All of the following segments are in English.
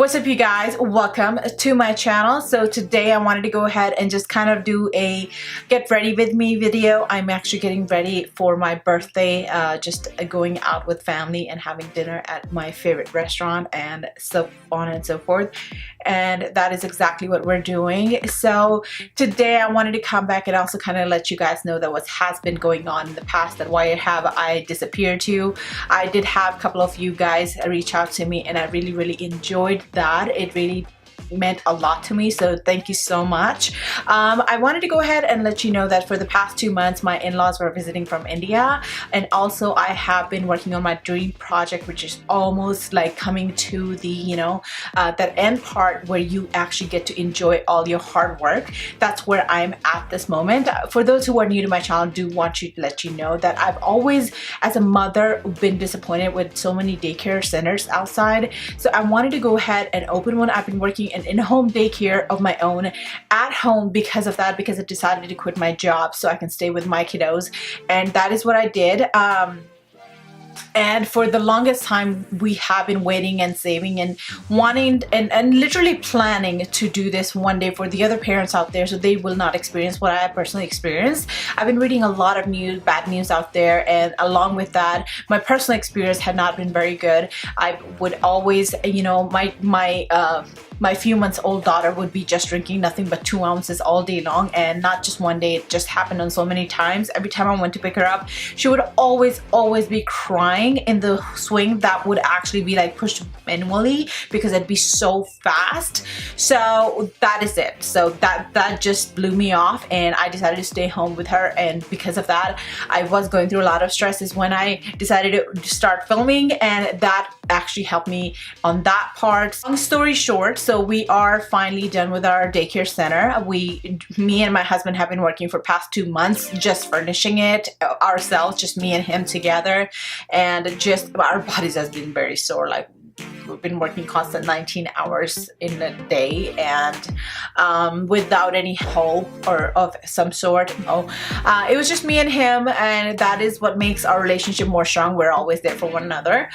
What's up, you guys? Welcome to my channel. So today I wanted to go ahead and just kind of do a get ready with me video. I'm actually getting ready for my birthday, just going out with family and having dinner at my favorite restaurant and so on and so forth. And that is exactly what we're doing. So today I wanted to come back and also kind of let you guys know that what has been going on in the past, that why have I disappeared to. I did have a couple of you guys reach out to me and I really enjoyed that. It really meant a lot to me, so thank you so much. I wanted to go ahead and let you know that for the past 2 months my in-laws were visiting from India, and also I have been working on my dream project, which is almost like coming to the that end part where you actually get to enjoy all your hard work. That's where I'm at this moment. For those who are new to my channel, I do want to let you know that I've always, as a mother, been disappointed with so many daycare centers outside, so I wanted to go ahead and open one. I've been working in in-home daycare of my own at home because of that, because I decided to quit my job so I can stay with my kiddos, and that is what I did. And for the longest time we have been waiting and saving and wanting and literally planning to do this one day for the other parents out there, so they will not experience what I personally experienced. I've been reading a lot of news, bad news out there, and along with that my personal experience had not been very good. I would always, my few months old daughter would be just drinking nothing but 2 ounces all day long, and not just one day, it just happened on so many times. Every time I went to pick her up, she would always be crying in the swing that would actually be like pushed manually because it'd be so fast. So that is it. So that just blew me off, and I decided to stay home with her, and because of that I was going through a lot of stresses when I decided to start filming, and that actually helped me on that part. Long story short, so we are finally done with our daycare center. Me and my husband have been working for past 2 months just furnishing it ourselves, just me and him together, and just our bodies has been very sore. Like, we've been working constant 19 hours in a day, and without any help or of some sort. It was just me and him, and that is what makes our relationship more strong. We're always there for one another.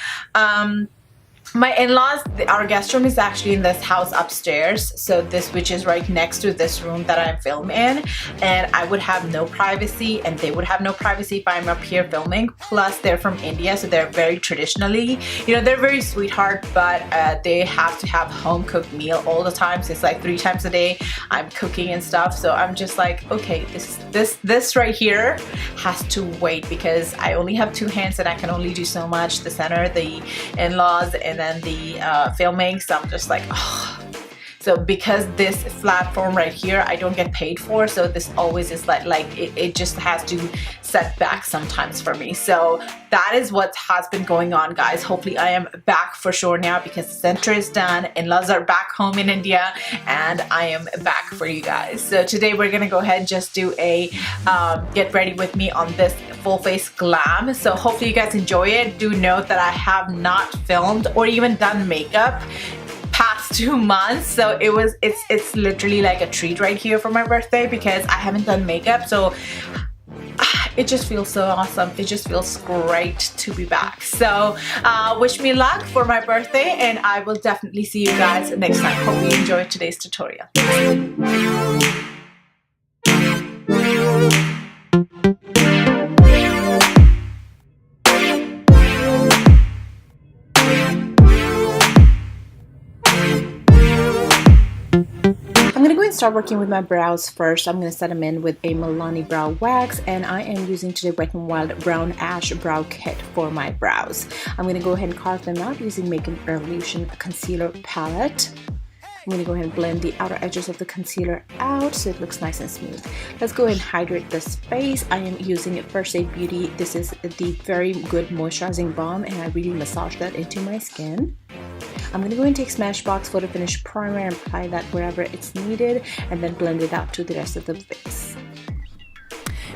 My in-laws, our guest room is actually in this house upstairs, so this, which is right next to this room that I'm filming in, and I would have no privacy and they would have no privacy if I'm up here filming. Plus they're from India, so they're very traditionally, they're very sweetheart, but they have to have home cooked meal all the time, so it's like 3 times a day I'm cooking and stuff. So I'm just like, okay, this right here has to wait because I only have 2 hands and I can only do so much. The center, the in-laws, and then the filming. So I'm just like, oh. So because this platform right here I don't get paid for, so this always is like it just has to set back sometimes for me. So that is what has been going on, guys. Hopefully I am back for sure now because the center is done, in-laws are back home in India, and I am back for you guys. So today we're gonna go ahead and just do a get ready with me on this full face glam. So hopefully you guys enjoy it. Do note that I have not filmed or even done makeup past 2 months, so it's literally like a treat right here for my birthday because I haven't done makeup. So it just feels so awesome. It just feels great to be back. So wish me luck for my birthday, and I will definitely see you guys next time. Hope you enjoyed today's tutorial. I'm going to go ahead and start working with my brows first. I'm going to set them in with a Milani brow wax, and I am using today Wet n Wild Brown Ash Brow Kit for my brows. I'm going to go ahead and carve them out using Makeup Revolution Concealer Palette. I'm going to go ahead and blend the outer edges of the concealer out so it looks nice and smooth. Let's go ahead and hydrate this face. I am using First Aid Beauty. This is the very good moisturizing balm, and I really massage that into my skin. I'm going to go and take Smashbox Photo Finish Primer and apply that wherever it's needed, and then blend it out to the rest of the face.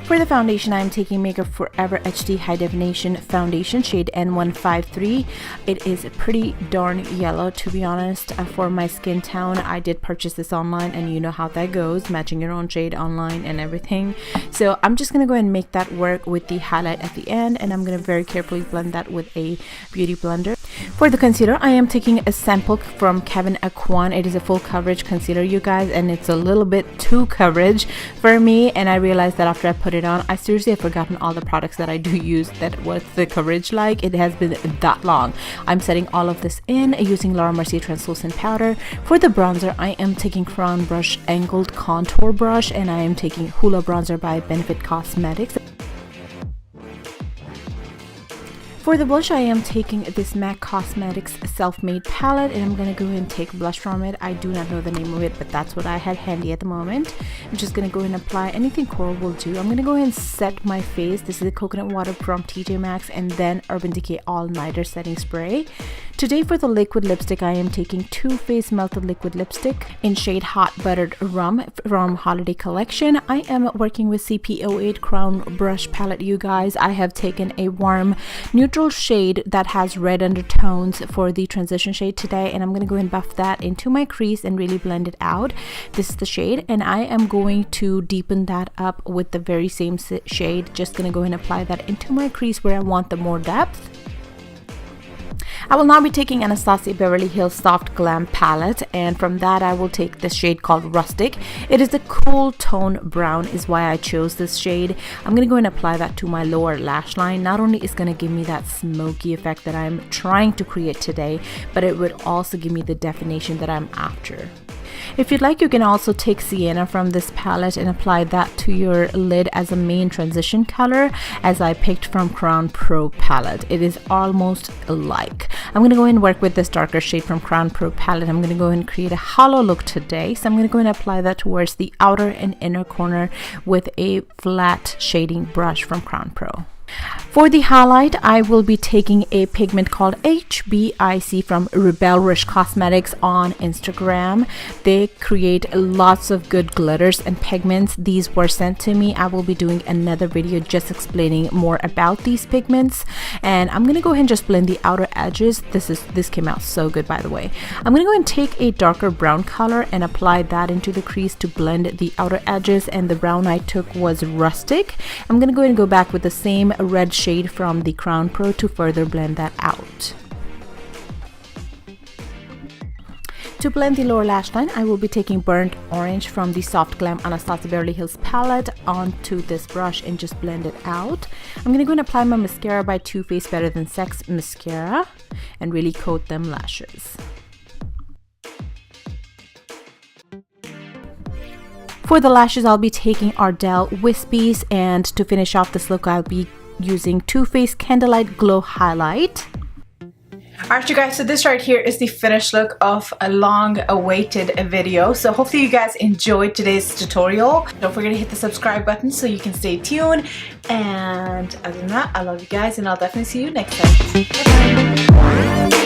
For the foundation, I'm taking Makeup Forever HD High Definition Foundation shade N153. It is pretty darn yellow, to be honest. For my skin tone, I did purchase this online, and you know how that goes, matching your own shade online and everything. So I'm just gonna go ahead and make that work with the highlight at the end, and I'm gonna very carefully blend that with a beauty blender. For the concealer, I am taking a sample from IIKON. It is a full coverage concealer, you guys, and it's a little bit too coverage for me, and I realized that after I put it on, I seriously have forgotten all the products that I do use that what's the coverage like. It has been that long. I'm setting all of this in using Laura Mercier translucent powder. For the bronzer, I am taking Crown Brush Angled Contour Brush, and I am taking Hoola Bronzer by Benefit Cosmetics. For the blush, I am taking this MAC Cosmetics Self-Made palette, and I'm going to go ahead and take blush from it. I do not know the name of it, but that's what I had handy at the moment. I'm just going to go ahead and apply anything coral will do. I'm going to go ahead and set my face. This is the Coconut Water from TJ Maxx, and then Urban Decay All Nighter Setting Spray. Today for the liquid lipstick, I am taking Too Faced Melted Liquid Lipstick in shade Hot Buttered Rum from Holiday Collection. I am working with CP08 Crown Brush Palette, you guys. I have taken a warm neutral shade that has red undertones for the transition shade today, and I'm going to go and buff that into my crease and really blend it out. This is the shade, and I am going to deepen that up with the very same shade. Just going to go and apply that into my crease where I want the more depth. I will now be taking Anastasia Beverly Hills Soft Glam palette, and from that I will take this shade called Rustic. It is the cool tone brown is why I chose this shade. I'm going to go and apply that to my lower lash line. Not only is going to give me that smoky effect that I'm trying to create today, but it would also give me the definition that I'm after. If you'd like, you can also take Sienna from this palette and apply that to your lid as a main transition color, as I picked from Crown Pro palette. It is almost alike. I'm going to go and work with this darker shade from Crown Pro palette. I'm going to go and create a hollow look today, so I'm going to go and apply that towards the outer and inner corner with a flat shading brush from Crown Pro. For the highlight, I will be taking a pigment called HBIC from Rebel Rush Cosmetics on Instagram. They create lots of good glitters and pigments. These were sent to me. I will be doing another video just explaining more about these pigments, and I'm gonna go ahead and just blend the outer edges. This came out so good, by the way. I'm gonna go and take a darker brown color and apply that into the crease to blend the outer edges, and the brown I took was Rustic. I'm gonna go ahead and go back with the same red shade from the Crown Pro to further blend that out. To blend the lower lash line, I will be taking Burnt Orange from the Soft Glam Anastasia Beverly Hills palette onto this brush and just blend it out. I'm going to go and apply my mascara by Too Faced Better Than Sex mascara and really coat them lashes. For the lashes, I'll be taking Ardell Wispies, and to finish off this look, I'll be using Too Faced Candlelight Glow Highlight. Alright you guys, so this right here is the finished look of a long awaited video. So hopefully you guys enjoyed today's tutorial. Don't forget to hit the subscribe button so you can stay tuned. And other than that, I love you guys, and I'll definitely see you next time. Bye-bye.